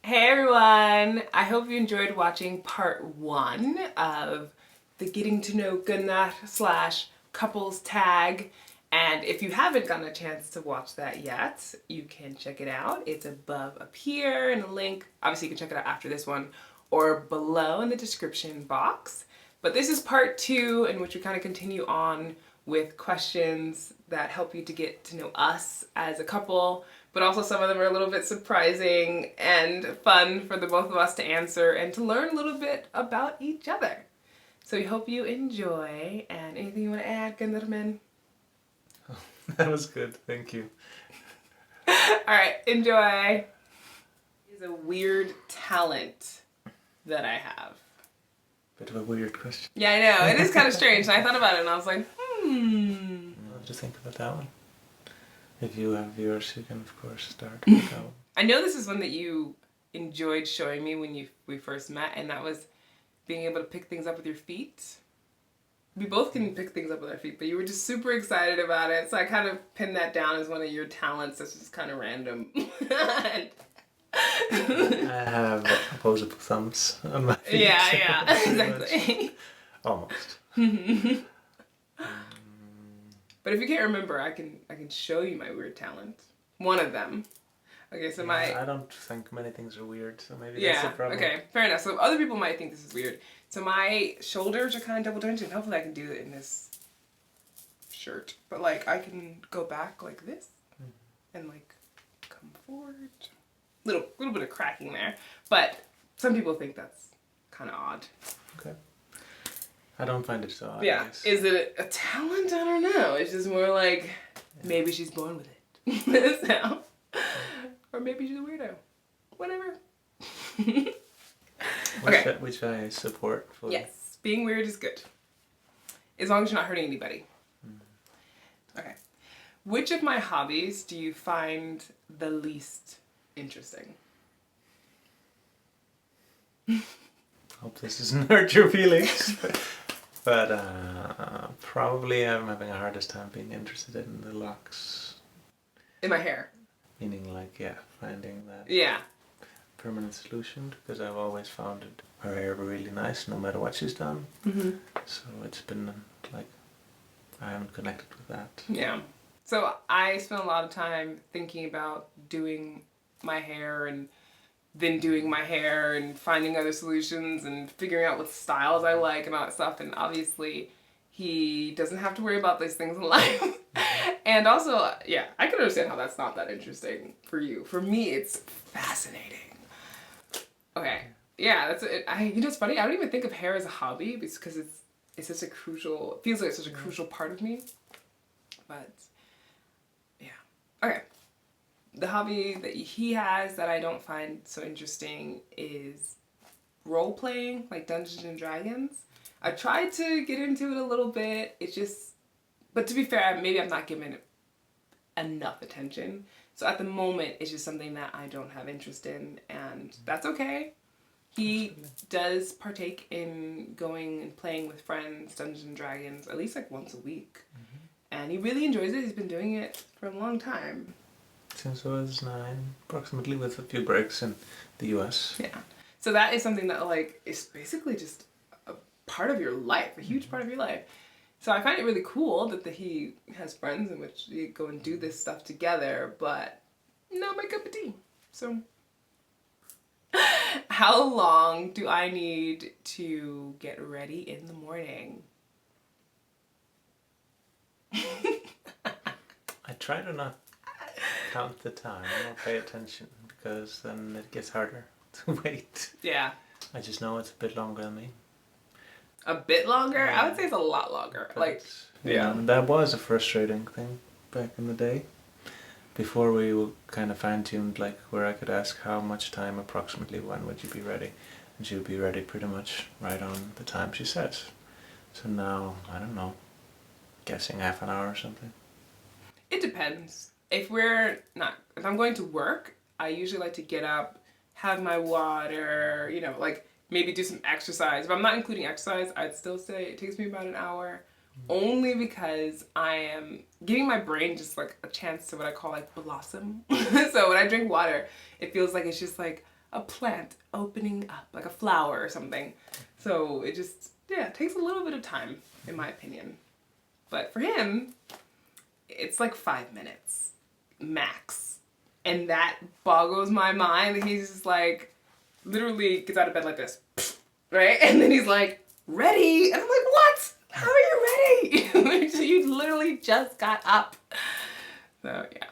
Hey everyone! I hope you enjoyed watching part 1 of the Getting to Know Gunnar / couples tag. And if you haven't gotten a chance to watch that yet, you can check it out. It's above up here in a link. Obviously you can check it out after this one or below in the description box. But this is part 2 in which we kind of continue on with questions that help you to get to know us as a couple, but also some of them are a little bit surprising and fun for the both of us to answer and to learn a little bit about each other. So we hope you enjoy, and anything you want to add, Gunnar? Oh, that was good, thank you. Alright, enjoy! It's a weird talent that I have. Bit of a weird question. Yeah, I know, it is kind of strange, and I thought about it and I was like, What did you think about that one? If you have yours, you can of course start with that one. I know this is one that you enjoyed showing me when we first met, and that was being able to pick things up with your feet. We both can pick things up with our feet, but you were just super excited about it, so I kind of pinned that down as one of your talents that's just kind of random. I have opposable thumbs on my feet. Yeah, exactly. Almost. But if you can't remember, I can show you my weird talent. One of them. Okay, so I don't think many things are weird, so maybe that's the problem. Okay, fair enough. So other people might think this is weird. So my shoulders are kind of double jointed. Hopefully I can do it in this shirt. But like I can go back like this and like come forward. Little bit of cracking there. But some people think that's kind of odd. Okay. I don't find it so odd. Yeah. Is it a talent? I don't know. It's just more like maybe she's born with it. So, or maybe she's a weirdo. Whatever. Okay. Which I support. Fully. Yes. Being weird is good. As long as you're not hurting anybody. Okay. Which of my hobbies do you find the least interesting? Hope this doesn't hurt your feelings. But probably I'm having a hardest time being interested in the locks. In my hair. Meaning like, finding that permanent solution, because I've always found her hair really nice no matter what she's done. So it's been like, I haven't connected with that. Yeah. So I spend a lot of time thinking about doing my hair and then doing my hair and finding other solutions and figuring out what styles I like and all that stuff. And obviously he doesn't have to worry about these things in life. And also, I can understand how that's not that interesting for you. For me, it's fascinating. Okay. Yeah, that's it. You know what's funny? I don't even think of hair as a hobby because it's such a crucial, it feels like it's such a crucial part of me. But yeah. Okay. The hobby that he has that I don't find so interesting is role playing, like Dungeons and Dragons. I tried to get into it a little bit. It's just, but to be fair, maybe I'm not giving it enough attention. So at the moment, it's just something that I don't have interest in, and that's okay. He does partake in going and playing with friends, Dungeons and Dragons, at least like once a week. And he really enjoys it. He's been doing it for a long time. Since I was 9, approximately, with a few breaks in the US. Yeah. So that is something that like is basically just a part of your life, a huge part of your life. So I find it really cool that he has friends in which you go and do this stuff together, but not my cup of tea. So how long do I need to get ready in the morning? I try to not count the time or pay attention, because then it gets harder to wait. Yeah. I just know it's a bit longer than me. A bit longer? I would say it's a lot longer. But, like, that was a frustrating thing back in the day. Before we kind of fine-tuned, like, where I could ask how much time approximately, when would you be ready? And she would be ready pretty much right on the time she says. So now, I don't know, guessing half an hour or something. It depends. If I'm going to work, I usually like to get up, have my water, you know, like maybe do some exercise. If I'm not including exercise, I'd still say it takes me about an hour. Only because I am giving my brain just like a chance to what I call like blossom. So when I drink water, it feels like it's just like a plant opening up, like a flower or something. So it just, takes a little bit of time, in my opinion. But for him, it's like 5 minutes, max. And that boggles my mind. He's just like, literally gets out of bed like this, right? And then he's like, ready? And I'm like, what? How are you ready? You literally just got up. So yeah,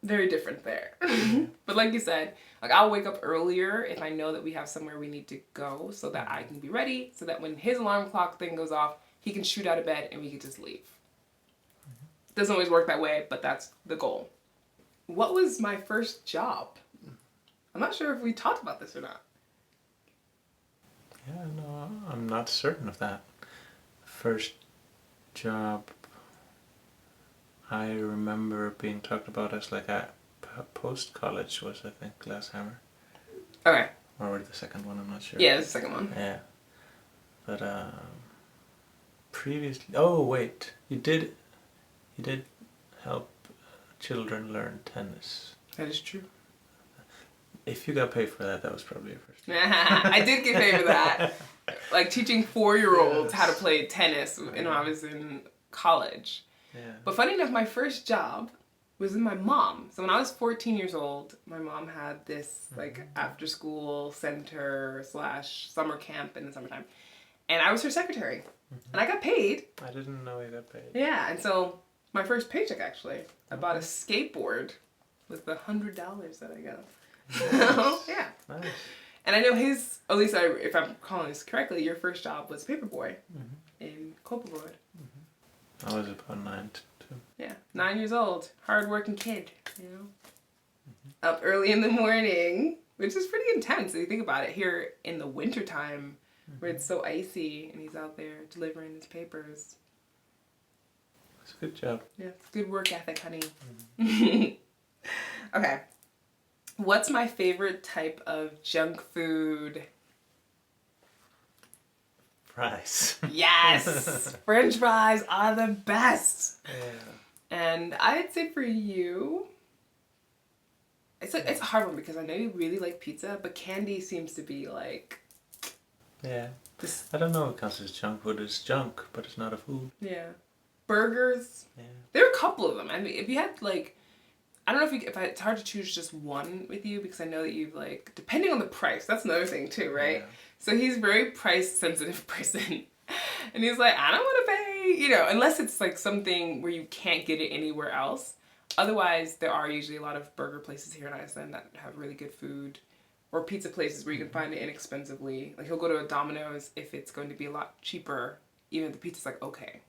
very different there. But like you said, like I'll wake up earlier if I know that we have somewhere we need to go so that I can be ready, so that when his alarm clock thing goes off, he can shoot out of bed and we can just leave. Doesn't always work that way, but that's the goal. What was my first job? I'm not sure if we talked about this or not. Yeah, no, I'm not certain of that. First job, I remember being talked about as like a post-college was, I think, Glasshammer. Okay. Or the second one, I'm not sure. Yeah, it's the second one. Yeah. But previously, oh wait, you did help children learn tennis. That is true. If you got paid for that, that was probably your first job. I did get paid for that. Like teaching 4-year-olds how to play tennis when I was in college. Yeah. But funny enough, my first job was in my mom. So when I was 14 years old, my mom had this like after school center / summer camp in the summertime. And I was her secretary. And I got paid. I didn't know you got paid. Yeah, and so my first paycheck actually, I bought a skateboard with the $100 that I got. Yeah. Nice. And I know his, at least if I'm calling this correctly, your first job was paperboy in Kopelvoord. I was about 9 too. Yeah, 9 years old, hard-working kid, you know. Up early in the morning, which is pretty intense if you think about it. Here in the wintertime, where it's so icy, and he's out there delivering his papers. It's a good job. Yeah, it's good work ethic, honey. Okay. What's my favorite type of junk food? Fries. Yes! French fries are the best! Yeah. And I'd say for you, it's a hard one because I know you really like pizza, but candy seems to be like... Yeah. I don't know if it counts as junk food. It's junk, but it's not a food. Yeah. Burgers. Yeah. There are a couple of them. I mean, if you had like... I don't know it's hard to choose just one with you because I know that you've like... Depending on the price, that's another thing too, right? Yeah. So he's a very price-sensitive person. And he's like, I don't want to pay, you know, unless it's like something where you can't get it anywhere else. Otherwise, there are usually a lot of burger places here in Iceland that have really good food. Or pizza places where you can find it inexpensively. Like he'll go to a Domino's if it's going to be a lot cheaper, even if the pizza's like okay.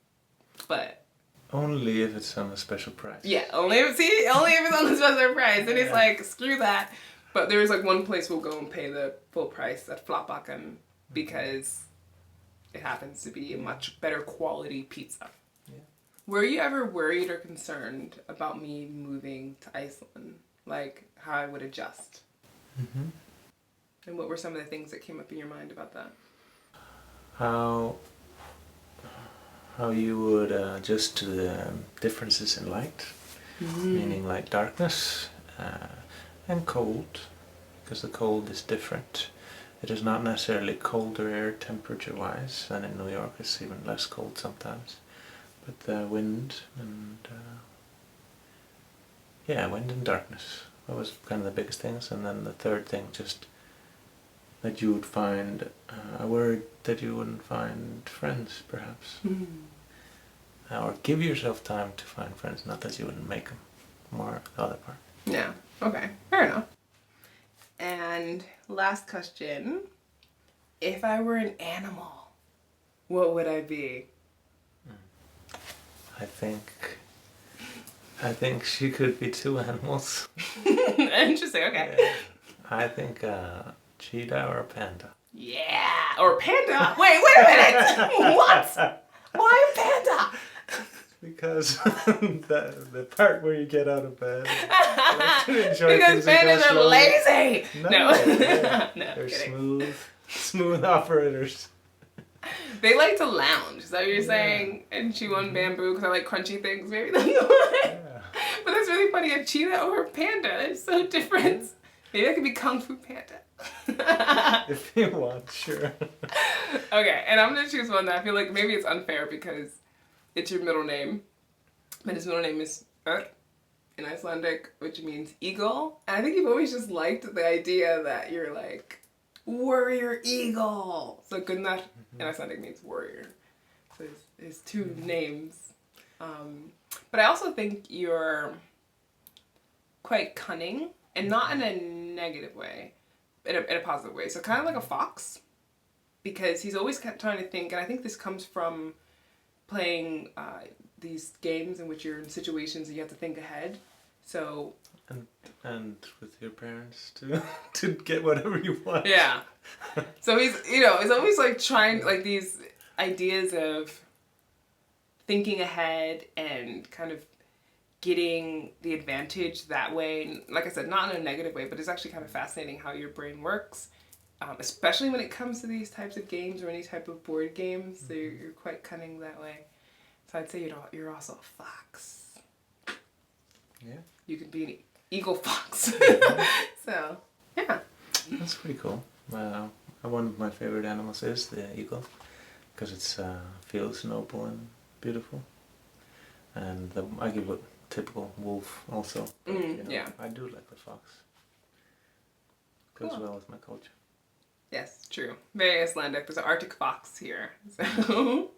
But only if it's on a special price. Yeah, only if it's on the special price. And it's like, screw that. But there's like one place we'll go and pay the full price at Flatbakken because it happens to be a much better quality pizza. Yeah. Were you ever worried or concerned about me moving to Iceland? Like how I would adjust? Mm-hmm. And what were some of the things that came up in your mind about that? How you would adjust to the differences in light, meaning like darkness and cold, because the cold is different. It is not necessarily colder air temperature-wise than in New York. It's even less cold sometimes. But the wind and wind and darkness. That was kind of the biggest things. And then the third thing, just that you would find a word that you wouldn't find friends, perhaps. Or give yourself time to find friends, not that you wouldn't make them. More the other part. Yeah, okay, fair enough. And last question, if I were an animal, what would I be? I think she could be 2 animals. Interesting, okay. Yeah. I think a cheetah or a panda. Yeah, or a panda? Wait a minute! What? Why a panda? Because the part where you get out of bed. Because pandas are lazy! No. They're smooth operators. They like to lounge, is that what you're saying? And chew on bamboo because I like crunchy things, maybe that's why. Yeah. But that's really funny, a cheetah or a panda, they're so different. Maybe I could be Kung Fu Panda. If you want, sure. Okay, and I'm gonna choose one that I feel like maybe it's unfair because it's your middle name. But his middle name is in Icelandic, which means eagle. And I think you've always just liked the idea that you're like, warrior eagle. So Gunnar in Icelandic means warrior. So his two names. But I also think you're quite cunning, and not in a negative way, in a positive way. So kind of like a fox, because he's always kept trying to think, and I think this comes from playing these games in which you're in situations and you have to think ahead. So and with your parents to get whatever you want. yeah. So he's he's always like trying like these ideas of thinking ahead and kind of getting the advantage that way. And like I said, not in a negative way, but it's actually kind of fascinating how your brain works, especially when it comes to these types of games or any type of board games. So you're quite cunning that way. So I'd say you're also a fox. Yeah. You could be an eagle fox. So, yeah. That's pretty cool. One of my favorite animals is the eagle, because it feels noble and beautiful. And I give a typical wolf also. But, yeah. I do like the fox. Goes well with my culture. Yes, true. Very Icelandic. There's an Arctic fox here. So,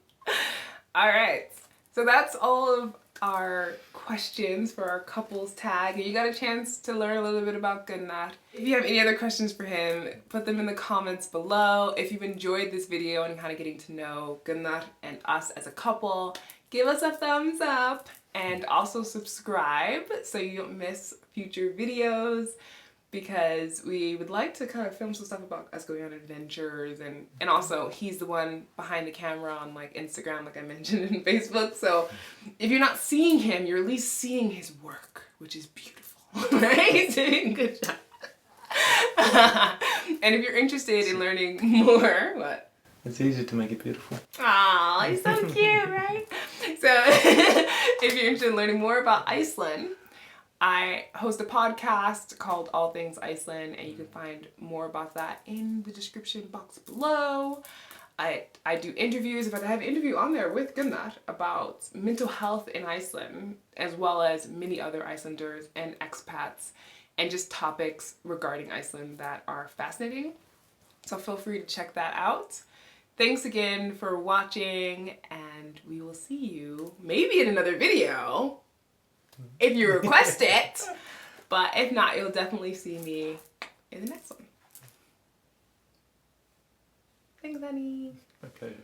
all right. So that's all of our questions for our couples tag. You got a chance to learn a little bit about Gunnar. If you have any other questions for him, put them in the comments below. If you've enjoyed this video and kind of getting to know Gunnar and us as a couple, give us a thumbs up and also subscribe so you don't miss future videos, because we would like to kind of film some stuff about us going on adventures, and also he's the one behind the camera on like Instagram, like I mentioned, and Facebook. So if you're not seeing him, you're at least seeing his work, which is beautiful, right? Good job. And if you're interested in learning more, what? It's easy to make it beautiful. Aw, he's so cute, right? So if you're interested in learning more about Iceland, I host a podcast called All Things Iceland, and you can find more about that in the description box below. I do interviews. In fact, I have an interview on there with Gunnar about mental health in Iceland, as well as many other Icelanders and expats, and just topics regarding Iceland that are fascinating. So feel free to check that out. Thanks again for watching, and we will see you maybe in another video if you request it, but if not, you'll definitely see me in the next one. Thanks, honey. My pleasure.